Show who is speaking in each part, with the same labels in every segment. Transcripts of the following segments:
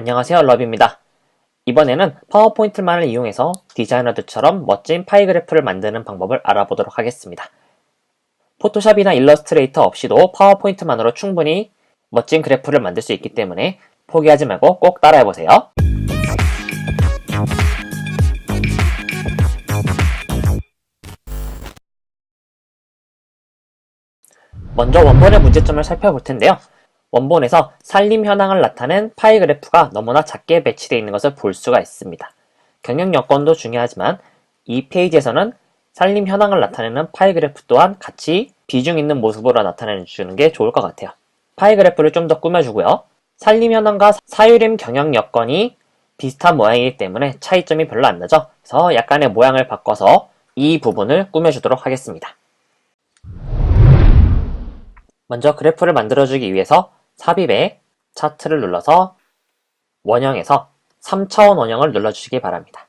Speaker 1: 안녕하세요, 러비입니다. 이번에는 파워포인트만을 이용해서 디자이너들처럼 멋진 파이 그래프를 만드는 방법을 알아보도록 하겠습니다. 포토샵이나 일러스트레이터 없이도 파워포인트만으로 충분히 멋진 그래프를 만들 수 있기 때문에 포기하지 말고 꼭 따라해보세요. 먼저 원본의 문제점을 살펴볼 텐데요. 원본에서 산림 현황을 나타낸 파이 그래프가 너무나 작게 배치되어 있는 것을 볼 수가 있습니다. 경영 여건도 중요하지만 이 페이지에서는 산림 현황을 나타내는 파이 그래프 또한 같이 비중 있는 모습으로 나타내 주는 게 좋을 것 같아요. 파이 그래프를 좀 더 꾸며주고요. 산림 현황과 사유림 경영 여건이 비슷한 모양이기 때문에 차이점이 별로 안 나죠. 그래서 약간의 모양을 바꿔서 이 부분을 꾸며주도록 하겠습니다. 먼저 그래프를 만들어주기 위해서 삽입에 차트를 눌러서 원형에서 3차원 원형을 눌러주시기 바랍니다.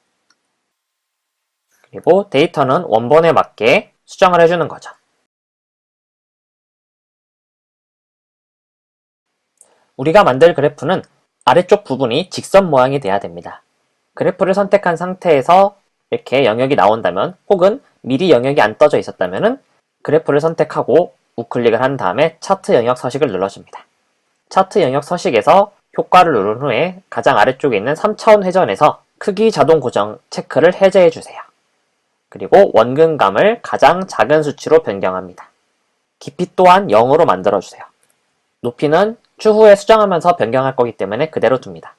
Speaker 1: 그리고 데이터는 원본에 맞게 수정을 해주는 거죠. 우리가 만들 그래프는 아래쪽 부분이 직선 모양이 돼야 됩니다. 그래프를 선택한 상태에서 이렇게 영역이 나온다면 혹은 미리 영역이 안 떠져 있었다면 그래프를 선택하고 우클릭을 한 다음에 차트 영역 서식을 눌러줍니다. 차트 영역 서식에서 효과를 누른 후에 가장 아래쪽에 있는 3차원 회전에서 크기 자동 고정 체크를 해제해주세요. 그리고 원근감을 가장 작은 수치로 변경합니다. 깊이 또한 0으로 만들어주세요. 높이는 추후에 수정하면서 변경할 거기 때문에 그대로 둡니다.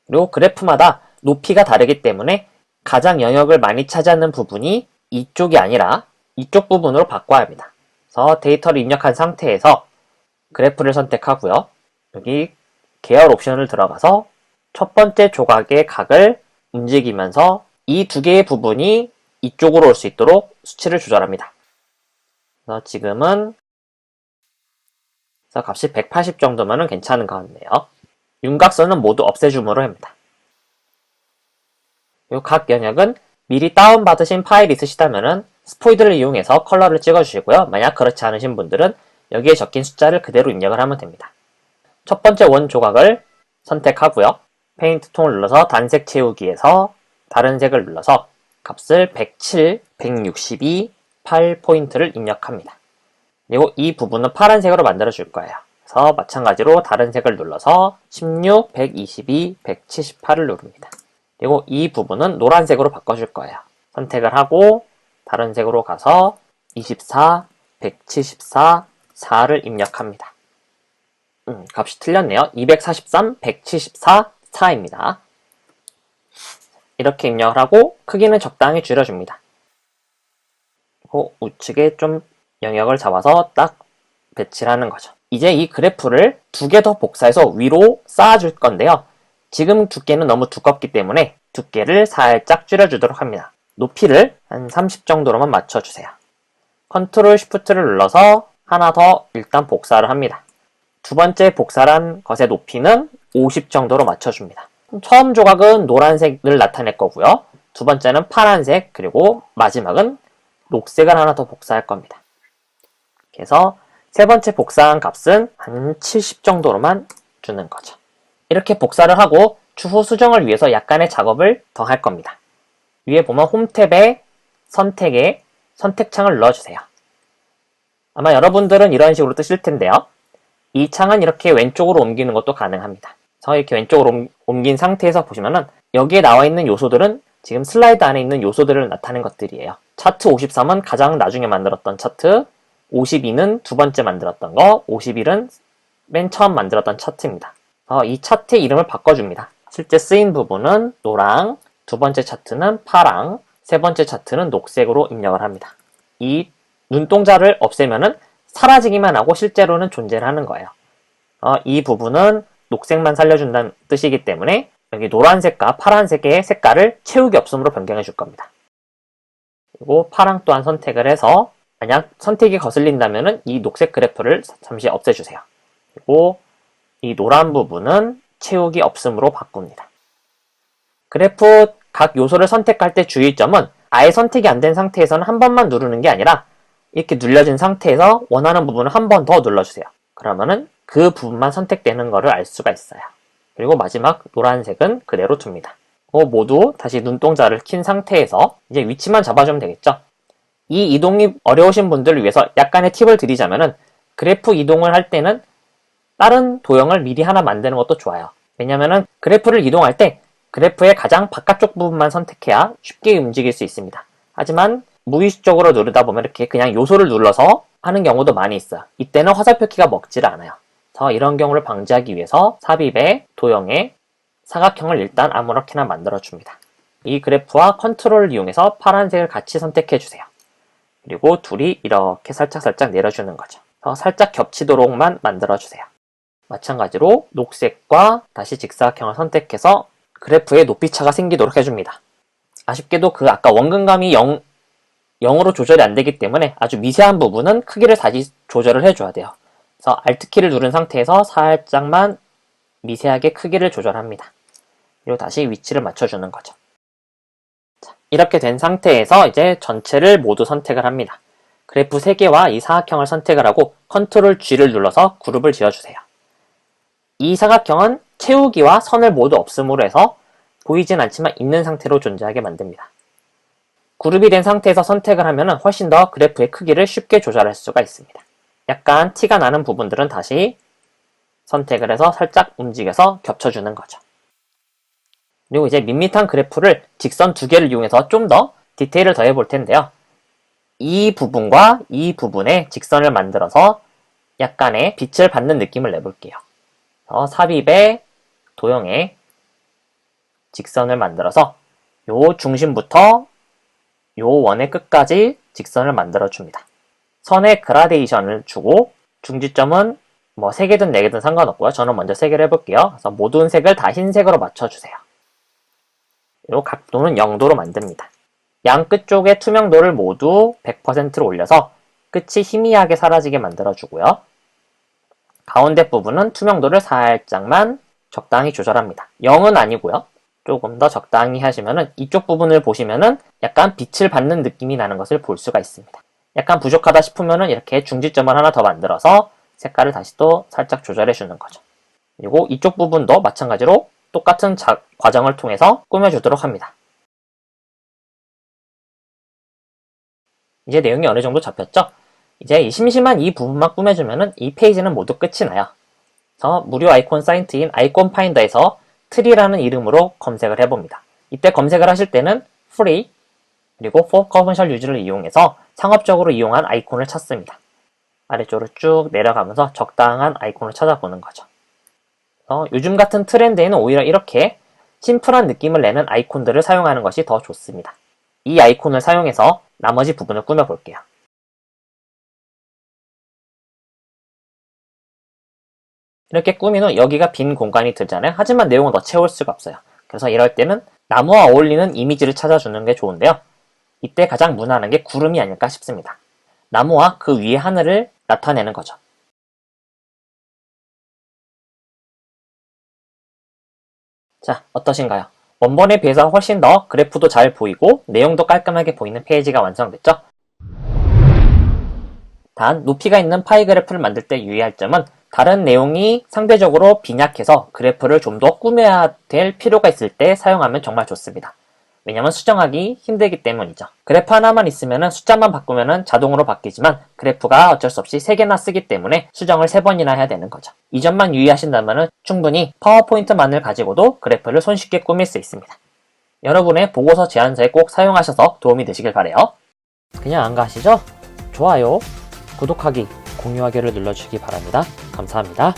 Speaker 1: 그리고 그래프마다 높이가 다르기 때문에 가장 영역을 많이 차지하는 부분이 이쪽이 아니라 이쪽 부분으로 바꿔야 합니다. 그래서 데이터를 입력한 상태에서 그래프를 선택하고요. 여기 계열 옵션을 들어가서 첫 번째 조각의 각을 움직이면서 이 두 개의 부분이 이쪽으로 올 수 있도록 수치를 조절합니다. 그래서 지금은 값이 180 정도면 괜찮은 것 같네요. 윤곽선은 모두 없애줌으로 합니다. 이 각 영역은 미리 다운받으신 파일이 있으시다면 스포이드를 이용해서 컬러를 찍어주시고요. 만약 그렇지 않으신 분들은 여기에 적힌 숫자를 그대로 입력을 하면 됩니다. 첫 번째 원 조각을 선택하고요. 페인트 톤을 눌러서 단색 채우기에서 다른 색을 눌러서 값을 107, 162, 8포인트를 입력합니다. 그리고 이 부분은 파란색으로 만들어 줄 거예요. 그래서 마찬가지로 다른 색을 눌러서 16, 122, 178을 누릅니다. 그리고 이 부분은 노란색으로 바꿔줄 거예요. 선택을 하고 다른 색으로 가서 24, 174, 4를 입력합니다. 값이 틀렸네요. 243, 174, 4입니다. 이렇게 입력을 하고 크기는 적당히 줄여줍니다. 그리고 우측에 좀 영역을 잡아서 딱 배치를 하는 거죠. 이제 이 그래프를 두 개 더 복사해서 위로 쌓아줄 건데요. 지금 두께는 너무 두껍기 때문에 두께를 살짝 줄여주도록 합니다. 높이를 한 30 정도로만 맞춰주세요. 컨트롤 쉬프트를 눌러서 하나 더 일단 복사를 합니다. 두 번째 복사한 것의 높이는 50 정도로 맞춰줍니다. 처음 조각은 노란색을 나타낼 거고요. 두 번째는 파란색, 그리고 마지막은 녹색을 하나 더 복사할 겁니다. 그래서 세 번째 복사한 값은 한 70 정도로만 주는 거죠. 이렇게 복사를 하고 추후 수정을 위해서 약간의 작업을 더 할 겁니다. 위에 보면 홈 탭에 선택에 선택창을 눌러주세요. 아마 여러분들은 이런 식으로 뜨실 텐데요. 이 창은 이렇게 왼쪽으로 옮기는 것도 가능합니다. 그래서 이렇게 왼쪽으로 옮긴 상태에서 보시면은 여기에 나와 있는 요소들은 지금 슬라이드 안에 있는 요소들을 나타낸 것들이에요. 차트 53은 가장 나중에 만들었던 차트, 52는 두 번째 만들었던 거, 51은 맨 처음 만들었던 차트입니다. 이 차트의 이름을 바꿔줍니다. 실제 쓰인 부분은 노랑, 두 번째 차트는 파랑, 세 번째 차트는 녹색으로 입력을 합니다. 이 눈동자를 없애면은 사라지기만 하고 실제로는 존재를 하는 거예요. 이 부분은 녹색만 살려준다는 뜻이기 때문에 여기 노란색과 파란색의 색깔을 채우기 없음으로 변경해 줄 겁니다. 그리고 파랑 또한 선택을 해서 만약 선택이 거슬린다면 이 녹색 그래프를 잠시 없애주세요. 그리고 이 노란 부분은 채우기 없음으로 바꿉니다. 그래프 각 요소를 선택할 때 주의점은 아예 선택이 안 된 상태에서는 한 번만 누르는 게 아니라 이렇게 눌려진 상태에서 원하는 부분을 한 번 더 눌러주세요. 그러면은 그 부분만 선택되는 거를 알 수가 있어요. 그리고 마지막 노란색은 그대로 둡니다. 모두 다시 눈동자를 킨 상태에서 이제 위치만 잡아주면 되겠죠. 이 이동이 어려우신 분들을 위해서 약간의 팁을 드리자면은 그래프 이동을 할 때는 다른 도형을 미리 하나 만드는 것도 좋아요. 왜냐면은 그래프를 이동할 때 그래프의 가장 바깥쪽 부분만 선택해야 쉽게 움직일 수 있습니다. 하지만 무의식적으로 누르다 보면 이렇게 그냥 요소를 눌러서 하는 경우도 많이 있어요. 이때는 화살표 키가 먹지를 않아요. 그래서 이런 경우를 방지하기 위해서 삽입의 도형의 사각형을 일단 아무렇게나 만들어줍니다. 이 그래프와 컨트롤을 이용해서 파란색을 같이 선택해주세요. 그리고 둘이 이렇게 살짝살짝 내려주는 거죠. 살짝 겹치도록만 만들어주세요. 마찬가지로 녹색과 다시 직사각형을 선택해서 그래프의 높이차가 생기도록 해줍니다. 아쉽게도 아까 원근감이 0으로 조절이 안 되기 때문에 아주 미세한 부분은 크기를 다시 조절을 해줘야 돼요. 그래서 Alt키를 누른 상태에서 살짝만 미세하게 크기를 조절합니다. 그리고 다시 위치를 맞춰주는 거죠. 자, 이렇게 된 상태에서 이제 전체를 모두 선택을 합니다. 그래프 3개와 이 사각형을 선택을 하고 Ctrl G를 눌러서 그룹을 지어주세요. 이 사각형은 채우기와 선을 모두 없음으로 해서 보이진 않지만 있는 상태로 존재하게 만듭니다. 그룹이 된 상태에서 선택을 하면 훨씬 더 그래프의 크기를 쉽게 조절할 수가 있습니다. 약간 티가 나는 부분들은 다시 선택을 해서 살짝 움직여서 겹쳐주는 거죠. 그리고 이제 밋밋한 그래프를 직선 2개를 이용해서 좀 더 디테일을 더해 볼 텐데요. 이 부분과 이 부분에 직선을 만들어서 약간의 빛을 받는 느낌을 내볼게요. 삽입의 도형에 직선을 만들어서 요 중심부터 요 원의 끝까지 직선을 만들어 줍니다. 선의 그라데이션을 주고 중지점은 3개든 4개든 상관없고요. 저는 먼저 3개를 해볼게요. 그래서 모든 색을 다 흰색으로 맞춰주세요. 그리고 각도는 0도로 만듭니다. 양 끝쪽의 투명도를 모두 100%로 올려서 끝이 희미하게 사라지게 만들어주고요. 가운데 부분은 투명도를 살짝만 적당히 조절합니다. 0은 아니고요. 조금 더 적당히 하시면은 이쪽 부분을 보시면은 약간 빛을 받는 느낌이 나는 것을 볼 수가 있습니다. 약간 부족하다 싶으면은 이렇게 중지점을 하나 더 만들어서 색깔을 다시 또 살짝 조절해 주는 거죠. 그리고 이쪽 부분도 마찬가지로 똑같은 과정을 통해서 꾸며주도록 합니다. 이제 내용이 어느 정도 잡혔죠? 이제 이 심심한 이 부분만 꾸며주면은 이 페이지는 모두 끝이 나요. 그래서 무료 아이콘 사이트인 아이콘 파인더에서 트리라는 이름으로 검색을 해봅니다. 이때 검색을 하실 때는 free 그리고 for commercial use를 이용해서 상업적으로 이용한 아이콘을 찾습니다. 아래쪽으로 쭉 내려가면서 적당한 아이콘을 찾아보는 거죠. 요즘 같은 트렌드에는 오히려 이렇게 심플한 느낌을 내는 아이콘들을 사용하는 것이 더 좋습니다. 이 아이콘을 사용해서 나머지 부분을 꾸며볼게요. 이렇게 꾸민 후 여기가 빈 공간이 들잖아요. 하지만 내용은 더 채울 수가 없어요. 그래서 이럴 때는 나무와 어울리는 이미지를 찾아주는 게 좋은데요. 이때 가장 무난한 게 구름이 아닐까 싶습니다. 나무와 그 위의 하늘을 나타내는 거죠. 자, 어떠신가요? 원본에 비해서 훨씬 더 그래프도 잘 보이고 내용도 깔끔하게 보이는 페이지가 완성됐죠? 단, 높이가 있는 파이 그래프를 만들 때 유의할 점은 다른 내용이 상대적으로 빈약해서 그래프를 좀 더 꾸며야 될 필요가 있을 때 사용하면 정말 좋습니다. 왜냐면 수정하기 힘들기 때문이죠. 그래프 하나만 있으면 숫자만 바꾸면 자동으로 바뀌지만 그래프가 어쩔 수 없이 3개나 쓰기 때문에 수정을 3번이나 해야 되는 거죠. 이 점만 유의하신다면 충분히 파워포인트만을 가지고도 그래프를 손쉽게 꾸밀 수 있습니다. 여러분의 보고서 제안서에 꼭 사용하셔서 도움이 되시길 바라요. 그냥 안 가시죠? 좋아요, 구독하기, 공유하기를 눌러주시기 바랍니다. 감사합니다.